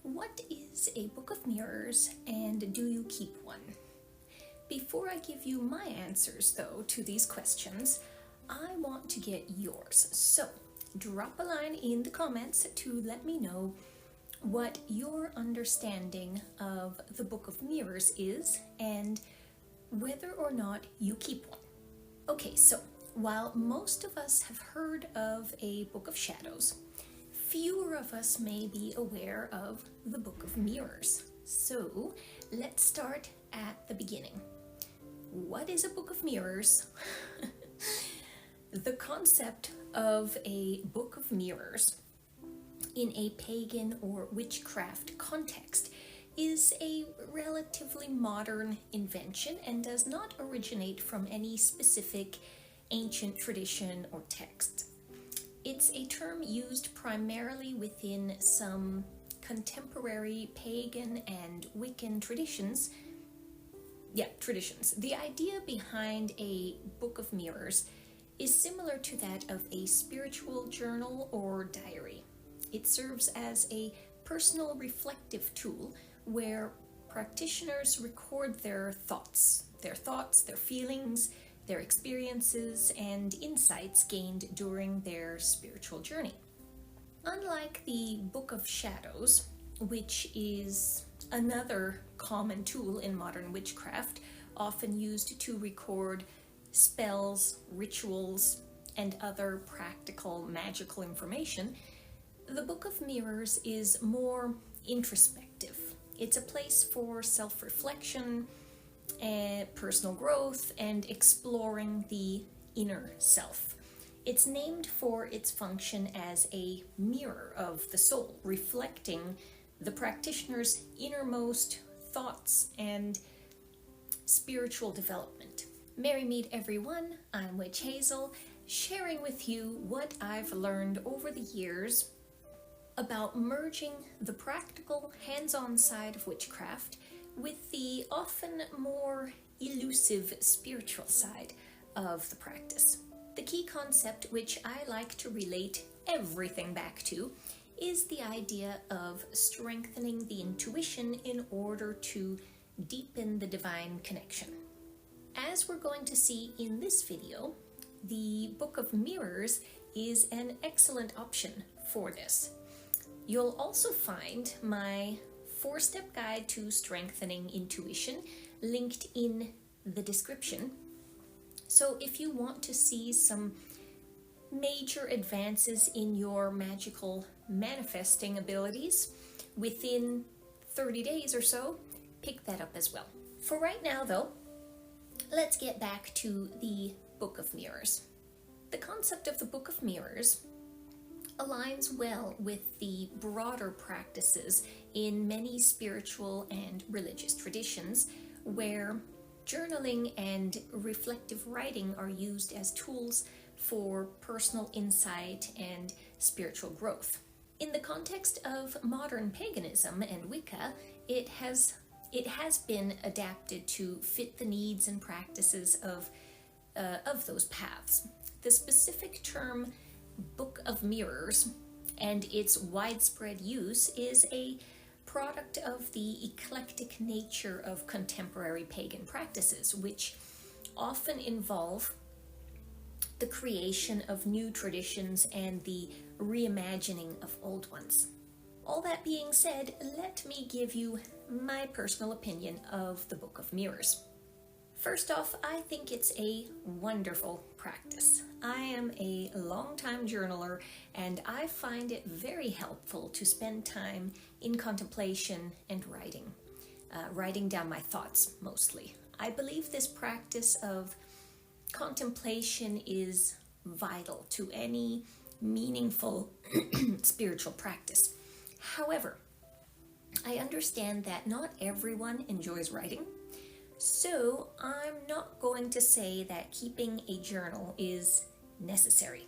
What is a book of mirrors, and do you keep one? Before I give you my answers, though, to these questions, I want to get yours. So drop a line in the comments to let me know what your understanding of the Book of Mirrors is and whether or not you keep one. Okay, so while most of us have heard of a Book of Shadows, fewer of us may be aware of the Book of Mirrors. So let's start at the beginning. What is a Book of Mirrors? The concept of a Book of Mirrors in a pagan or witchcraft context is a relatively modern invention and does not originate from any specific ancient tradition or text. It's a term used primarily within some contemporary pagan and Wiccan traditions. The idea behind a Book of Mirrors is similar to that of a spiritual journal or diary. It serves as a personal reflective tool where practitioners record their thoughts, their feelings, their experiences, and insights gained during their spiritual journey. Unlike the Book of Shadows, which is another common tool in modern witchcraft, often used to record spells, rituals, and other practical magical information, the Book of Mirrors is more introspective. It's a place for self-reflection, personal growth, and exploring the inner self. It's named for its function as a mirror of the soul, reflecting the practitioner's innermost thoughts and spiritual development. Merry meet everyone, I'm Witch Hazel, sharing with you what I've learned over the years about merging the practical, hands-on side of witchcraft with the often more elusive spiritual side of the practice. The key concept, which I like to relate everything back to, is the idea of strengthening the intuition in order to deepen the divine connection. As we're going to see in this video, the Book of Mirrors is an excellent option for this. You'll also find my 4-step guide to strengthening intuition linked in the description. So if you want to see some major advances in your magical manifesting abilities within 30 days or so, pick that up as well. For right now though, let's get back to the Book of Mirrors. The concept of the Book of Mirrors aligns well with the broader practices in many spiritual and religious traditions where journaling and reflective writing are used as tools for personal insight and spiritual growth. In the context of modern paganism and Wicca, it has been adapted to fit the needs and practices of those paths. The specific term Book of Mirrors and its widespread use is a product of the eclectic nature of contemporary pagan practices, which often involve the creation of new traditions and the reimagining of old ones. All that being said, let me give you my personal opinion of the Book of Mirrors. First off, I think it's a wonderful practice. I am a long-time journaler and I find it very helpful to spend time in contemplation and writing down my thoughts mostly. I believe this practice of contemplation is vital to any meaningful spiritual practice. However, I understand that not everyone enjoys writing. So I'm not going to say that keeping a journal is necessary.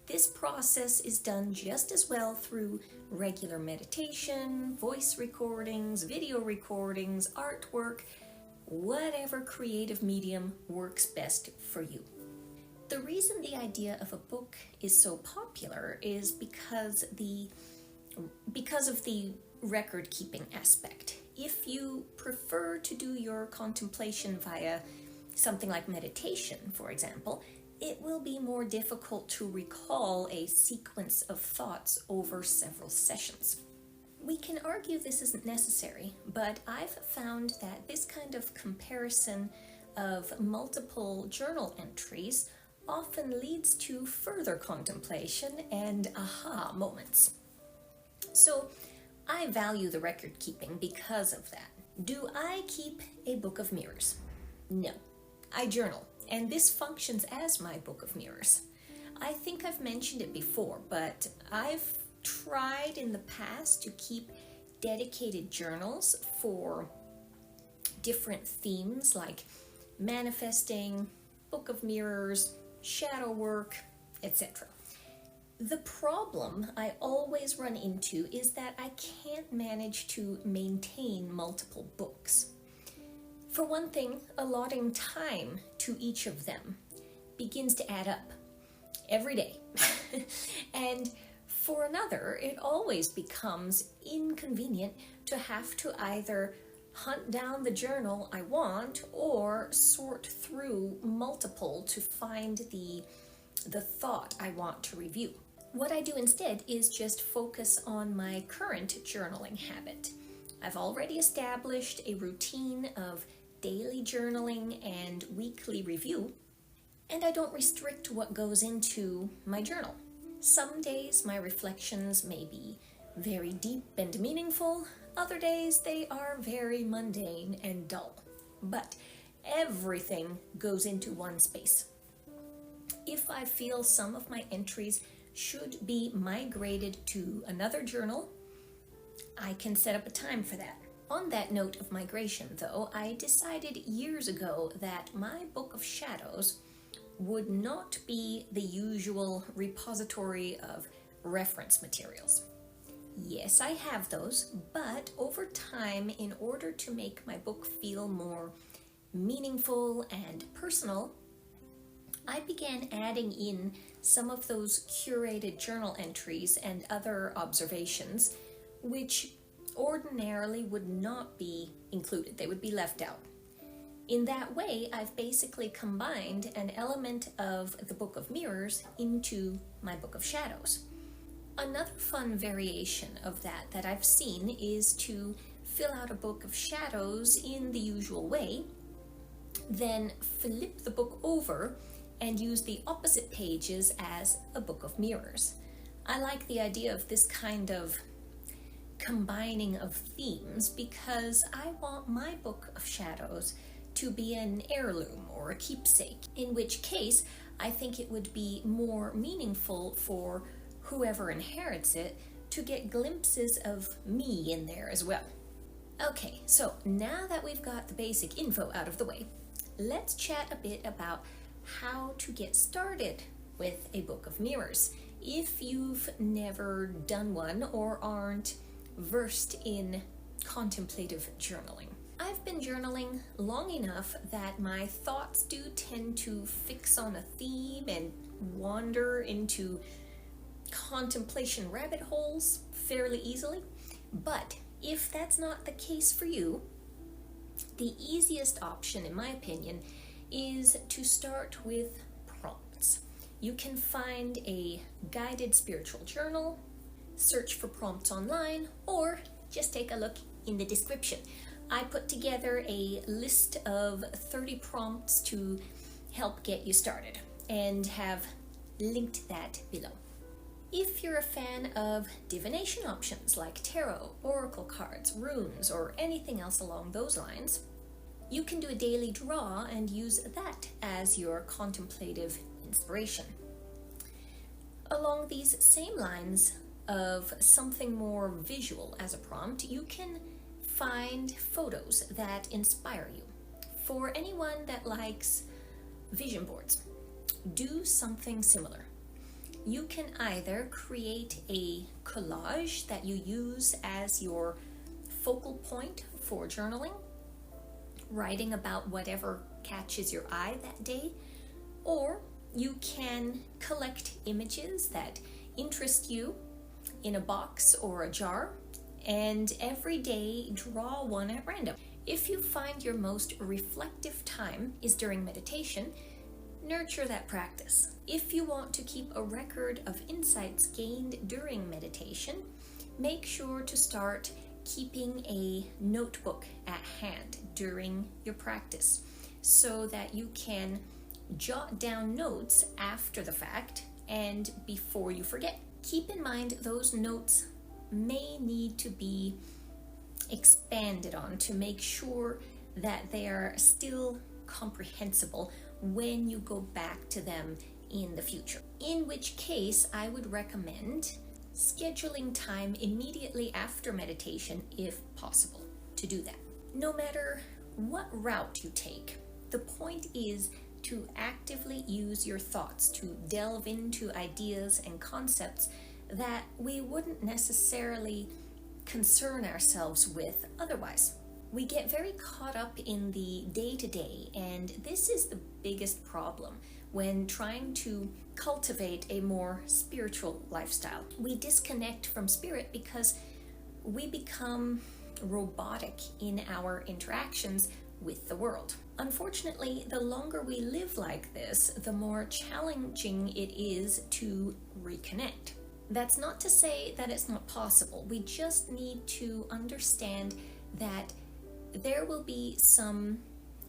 This process is done just as well through regular meditation, voice recordings, video recordings, artwork, whatever creative medium works best for you. The reason the idea of a book is so popular is because of the record keeping aspect. If you prefer to do your contemplation via something like meditation, for example, it will be more difficult to recall a sequence of thoughts over several sessions. We can argue this isn't necessary, but I've found that this kind of comparison of multiple journal entries often leads to further contemplation and aha moments. So I value the record keeping because of that. Do I keep a book of mirrors? No. I journal, and this functions as my book of mirrors. I think I've mentioned it before, but I've tried in the past to keep dedicated journals for different themes like manifesting, book of mirrors, shadow work, etc. The problem I always run into is that I can't manage to maintain multiple books. For one thing, allotting time to each of them begins to add up every day. And for another, it always becomes inconvenient to have to either hunt down the journal I want or sort through multiple to find the thought I want to review. What I do instead is just focus on my current journaling habit. I've already established a routine of daily journaling and weekly review, and I don't restrict what goes into my journal. Some days my reflections may be very deep and meaningful, other days they are very mundane and dull, but everything goes into one space. If I feel some of my entries should be migrated to another journal, I can set up a time for that. On that note of migration, though, I decided years ago that my Book of Shadows would not be the usual repository of reference materials. Yes, I have those, but over time, in order to make my book feel more meaningful and personal, I began adding in some of those curated journal entries and other observations, which ordinarily would not be included. They would be left out. In that way, I've basically combined an element of the Book of Mirrors into my Book of Shadows. Another fun variation of that I've seen is to fill out a Book of Shadows in the usual way, then flip the book over and use the opposite pages as a Book of Mirrors. I like the idea of this kind of combining of themes because I want my Book of Shadows to be an heirloom or a keepsake, in which case I think it would be more meaningful for whoever inherits it to get glimpses of me in there as well. Okay, so now that we've got the basic info out of the way, let's chat a bit about how to get started with a Book of Mirrors if you've never done one or aren't versed in contemplative journaling. I've been journaling long enough that my thoughts do tend to fix on a theme and wander into contemplation rabbit holes fairly easily. But if that's not the case for you, the easiest option, in my opinion, is to start with prompts. You can find a guided spiritual journal, search for prompts online, or just take a look in the description. I put together a list of 30 prompts to help get you started and have linked that below. If you're a fan of divination options like tarot, oracle cards, runes, or anything else along those lines, you can do a daily draw and use that as your contemplative inspiration. Along these same lines of something more visual as a prompt, you can find photos that inspire you. For anyone that likes vision boards, do something similar. You can either create a collage that you use as your focal point for journaling, writing about whatever catches your eye that day, or you can collect images that interest you in a box or a jar and every day draw one at random. If you find your most reflective time is during meditation, nurture that practice. If you want to keep a record of insights gained during meditation, make sure to start keeping a notebook at hand during your practice so that you can jot down notes after the fact and before you forget. Keep in mind those notes may need to be expanded on to make sure that they are still comprehensible when you go back to them in the future. In which case, I would recommend scheduling time immediately after meditation if possible to do that. No matter what route you take, the point is to actively use your thoughts to delve into ideas and concepts that we wouldn't necessarily concern ourselves with otherwise. We get very caught up in the day-to-day, and this is the biggest problem when trying to cultivate a more spiritual lifestyle. We disconnect from spirit because we become robotic in our interactions with the world. Unfortunately, the longer we live like this, the more challenging it is to reconnect. That's not to say that it's not possible. We just need to understand that there will be some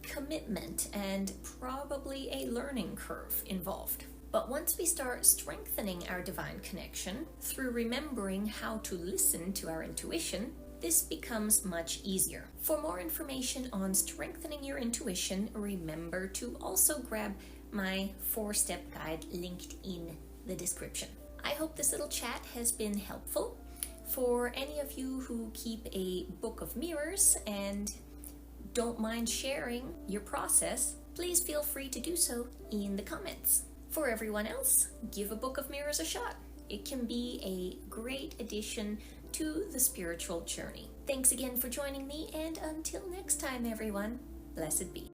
commitment and probably a learning curve involved. But once we start strengthening our divine connection through remembering how to listen to our intuition, this becomes much easier. For more information on strengthening your intuition, remember to also grab my 4-step guide linked in the description. I hope this little chat has been helpful. For any of you who keep a book of mirrors and don't mind sharing your process, please feel free to do so in the comments. For everyone else, give a book of mirrors a shot. It can be a great addition to the spiritual journey. Thanks again for joining me, and until next time, everyone, blessed be.